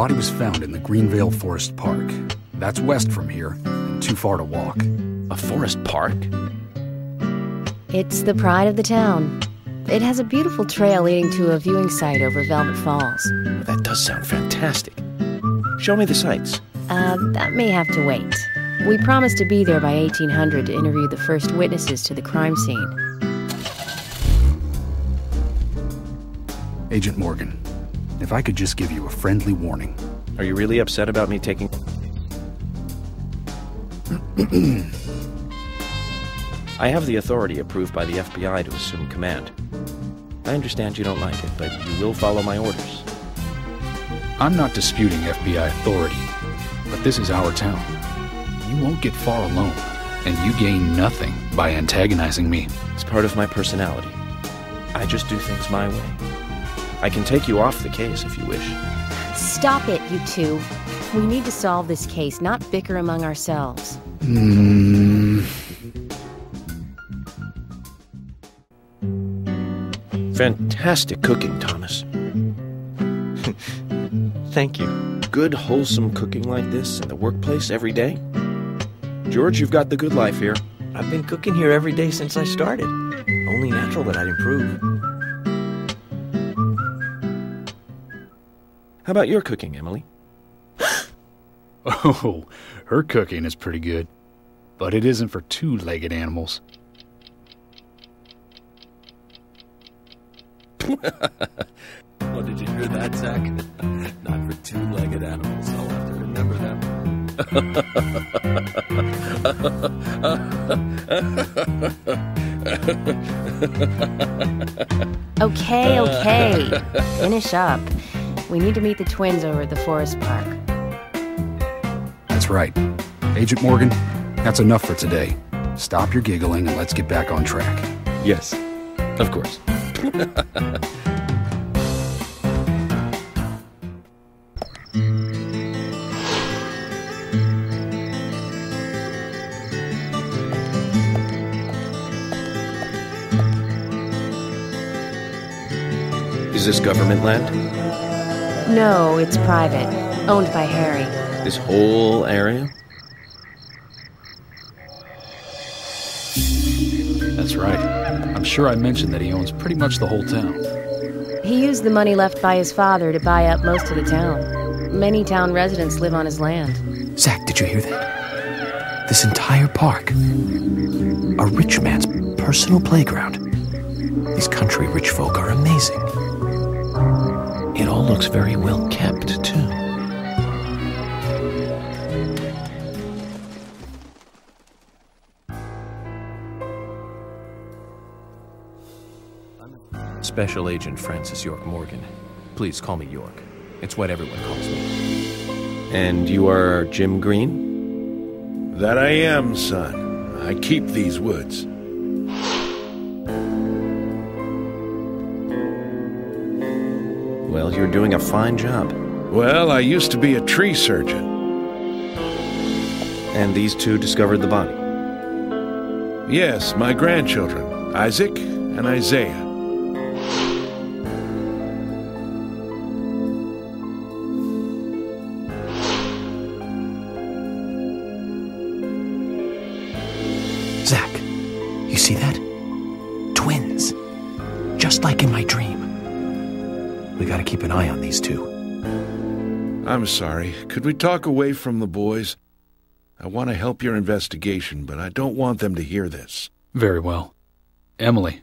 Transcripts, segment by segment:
body was found in the Greenvale Forest Park. That's west from here, and too far to walk. A forest park? It's the pride of the town. It has a beautiful trail leading to a viewing site over Velvet Falls. That does sound fantastic. Show me the sights. That may have to wait. We promised to be there by 1800 to interview the first witnesses to the crime scene. Agent Morgan, if I could just give you a friendly warning. Are you really upset about me taking... I have the authority approved by the FBI to assume command. I understand you don't like it, but you will follow my orders. I'm not disputing FBI authority, but this is our town. You won't get far alone, and you gain nothing by antagonizing me. It's part of my personality. I just do things my way. I can take you off the case if you wish. Stop it, you two. We need to solve this case, not bicker among ourselves. Fantastic cooking, Thomas. Thank you. Good, wholesome cooking like this in the workplace every day? George, you've got the good life here. I've been cooking here every day since I started. Only natural that I'd improve. How about your cooking, Emily? Oh, her cooking is pretty good. But it isn't for two-legged animals. Oh, did you hear that, Zach? Not for two-legged animals. I'll have to remember that. Okay. Finish up. We need to meet the twins over at the forest park. That's right. Agent Morgan, that's enough for today. Stop your giggling and let's get back on track. Yes, of course. Is this government land? No, it's private. Owned by Harry. This whole area? That's right. I'm sure I mentioned that he owns pretty much the whole town. He used the money left by his father to buy up most of the town. Many town residents live on his land. Zach, did you hear that? This entire park. A rich man's personal playground. These country rich folk are amazing. It all looks very well kept, too. Special Agent Francis York Morgan. Please call me York. It's what everyone calls me. And you are Jim Green? That I am, son. I keep these woods. Well, you're doing a fine job. Well, I used to be a tree surgeon. And these two discovered the body? Yes, my grandchildren, Isaac and Isaiah. Zach, you see that? Twins. Just like in my dream. We gotta keep an eye on these two. I'm sorry. Could we talk away from the boys? I want to help your investigation, but I don't want them to hear this. Very well. Emily,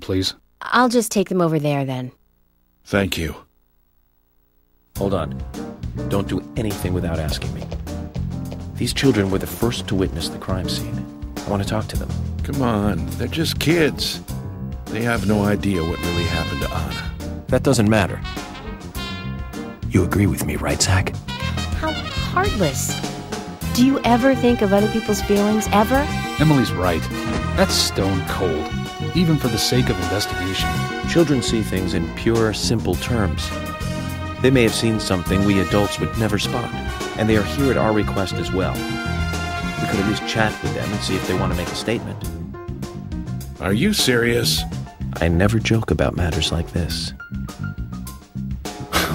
please. I'll just take them over there then. Thank you. Hold on. Don't do anything without asking me. These children were the first to witness the crime scene. I want to talk to them. Come on, they're just kids. They have no idea what really happened to Anna. That doesn't matter. You agree with me, right, Zach? How heartless. Do you ever think of other people's feelings, ever? Emily's right. That's stone cold, even for the sake of investigation. Children see things in pure, simple terms. They may have seen something we adults would never spot, and they are here at our request as well. We could at least chat with them and see if they want to make a statement. Are you serious? I never joke about matters like this.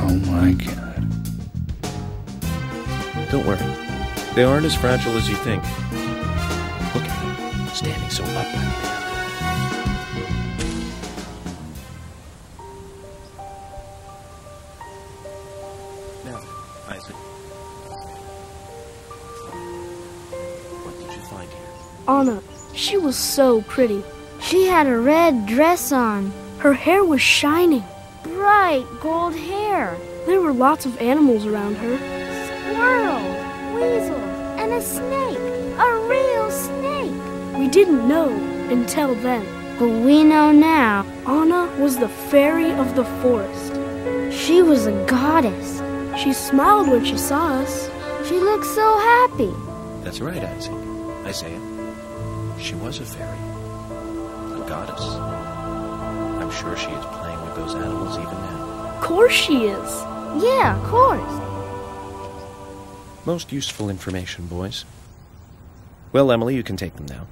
Oh my God. Don't worry. They aren't as fragile as you think. Look at him, standing so upright there. Now, Isaac. What did you find here? Anna, she was so pretty. She had a red dress on. Her hair was shining. Bright gold hair. There were lots of animals around her. Squirrel, weasel, and a snake. A real snake. We didn't know until then. But we know now. Anna was the fairy of the forest. She was a goddess. She smiled when she saw us. She looked so happy. That's right, Isaiah. She was a fairy. A goddess. I'm sure she is playing with those animals even now. Of course she is. Yeah, of course. Most useful information, boys. Well, Emily, you can take them now.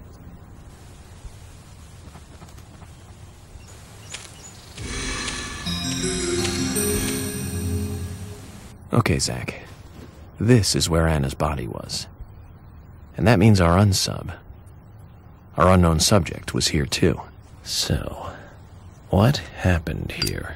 Okay, Zach. This is where Anna's body was. And that means our unsub, our unknown subject, was here too. So, what happened here?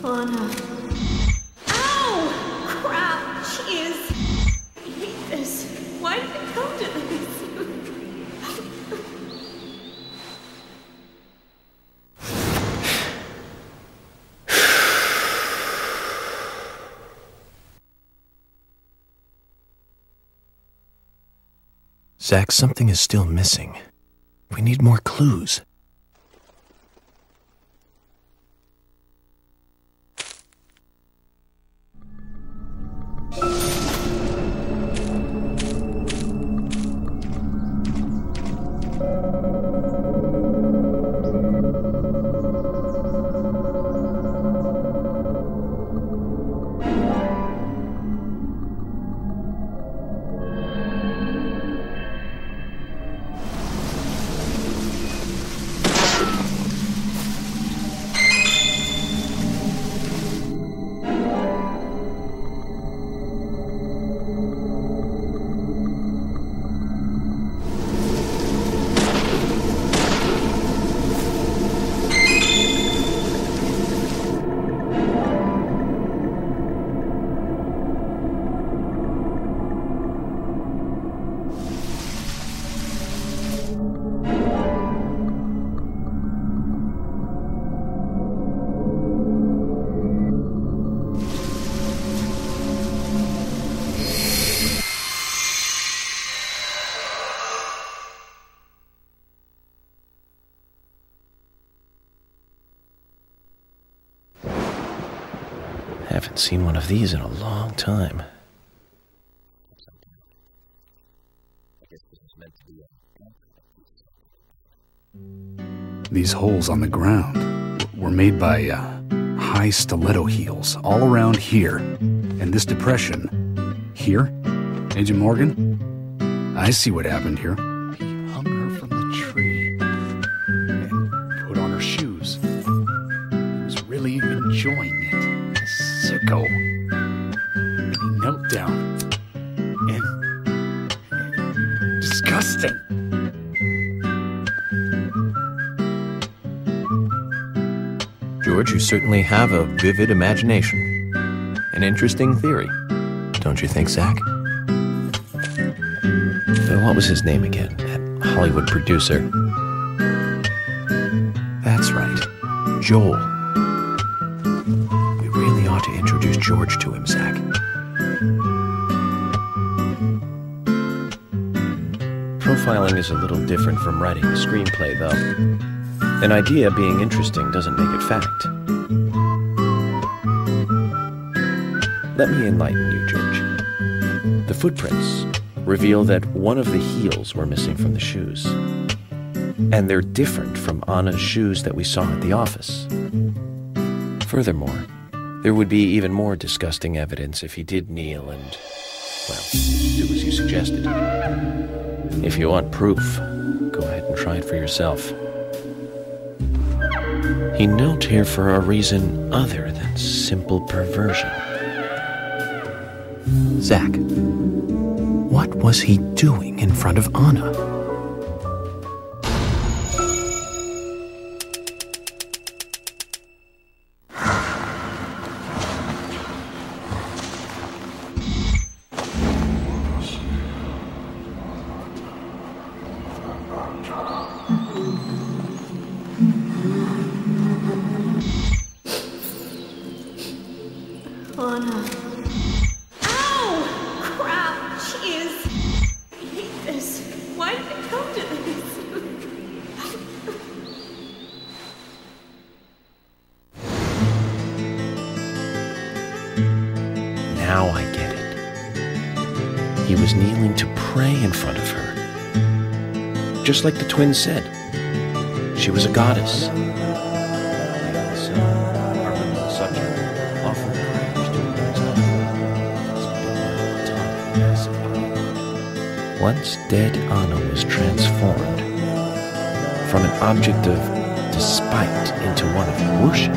Anna. Ow! Crap! Jeez! I hate this. Why did it come to this? Zach, something is still missing. We need more clues. Haven't seen one of these in a long time. These holes on the ground were made by high stiletto heels all around here. And this depression here, Agent Morgan, I see what happened here. He hung her from the tree and put on her shoes. He was really enjoying it. Sicko. And he knelt down. And disgusting. George, you certainly have a vivid imagination. An interesting theory. Don't you think, Zach? What was his name again? That Hollywood producer. That's right. Joel. We really ought to introduce George to him, Zach. Profiling is a little different from writing a screenplay, though. An idea being interesting doesn't make it fact. Let me enlighten you, George. The footprints reveal that one of the heels were missing from the shoes. And they're different from Anna's shoes that we saw at the office. Furthermore, there would be even more disgusting evidence if he did kneel and, well, do as you suggested. If you want proof, go ahead and try it for yourself. He knelt here for a reason other than simple perversion. Zach, what was he doing in front of Anna? Anna. Ow! Crap! Jeez! I hate this. Why did it come to this? Now I get it. He was kneeling to pray in front of her. Just like the twins said. She was a goddess. Once dead Anna was transformed from an object of despite into one of worship.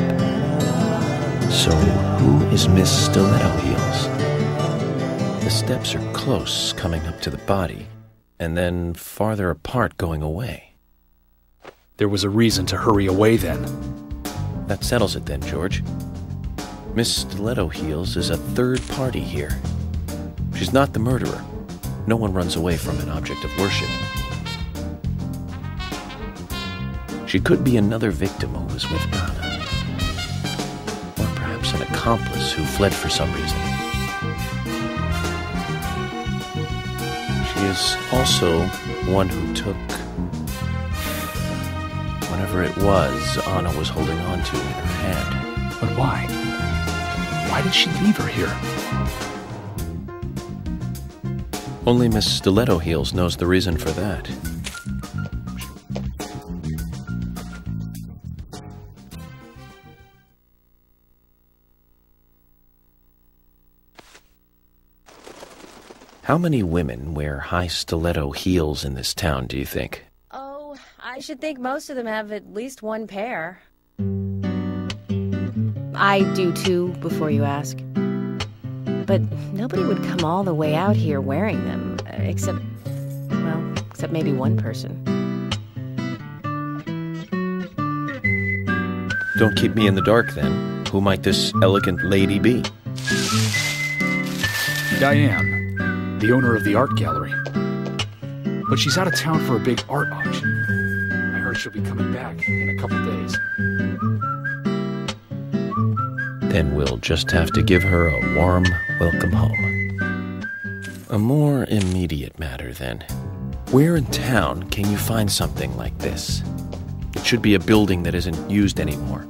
So who is Miss Stiletto Heels? The steps are close coming up to the body, and then farther apart going away. There was a reason to hurry away then. That settles it then, George. Miss Stiletto Heels is a third party here. She's not the murderer. No one runs away from an object of worship. She could be another victim who was with Anna. Or perhaps an accomplice who fled for some reason. She is also one who took whatever it was Anna was holding on to in her hand. But why? Why did she leave her here? Only Miss Stiletto Heels knows the reason for that. How many women wear high stiletto heels in this town, do you think? Oh, I should think most of them have at least one pair. I do too, before you ask. But nobody would come all the way out here wearing them, except maybe one person. Don't keep me in the dark, then. Who might this elegant lady be? Diane, the owner of the art gallery. But she's out of town for a big art auction. I heard she'll be coming back in a couple days. Then we'll just have to give her a warm welcome home. A more immediate matter, then. Where in town can you find something like this? It should be a building that isn't used anymore,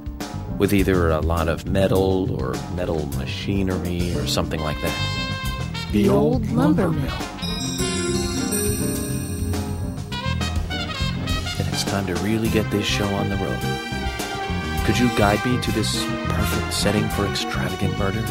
with either a lot of metal or metal machinery or something like that. The old lumber mill. Then it's time to really get this show on the road. Could you guide me to this perfect setting for extravagant murder?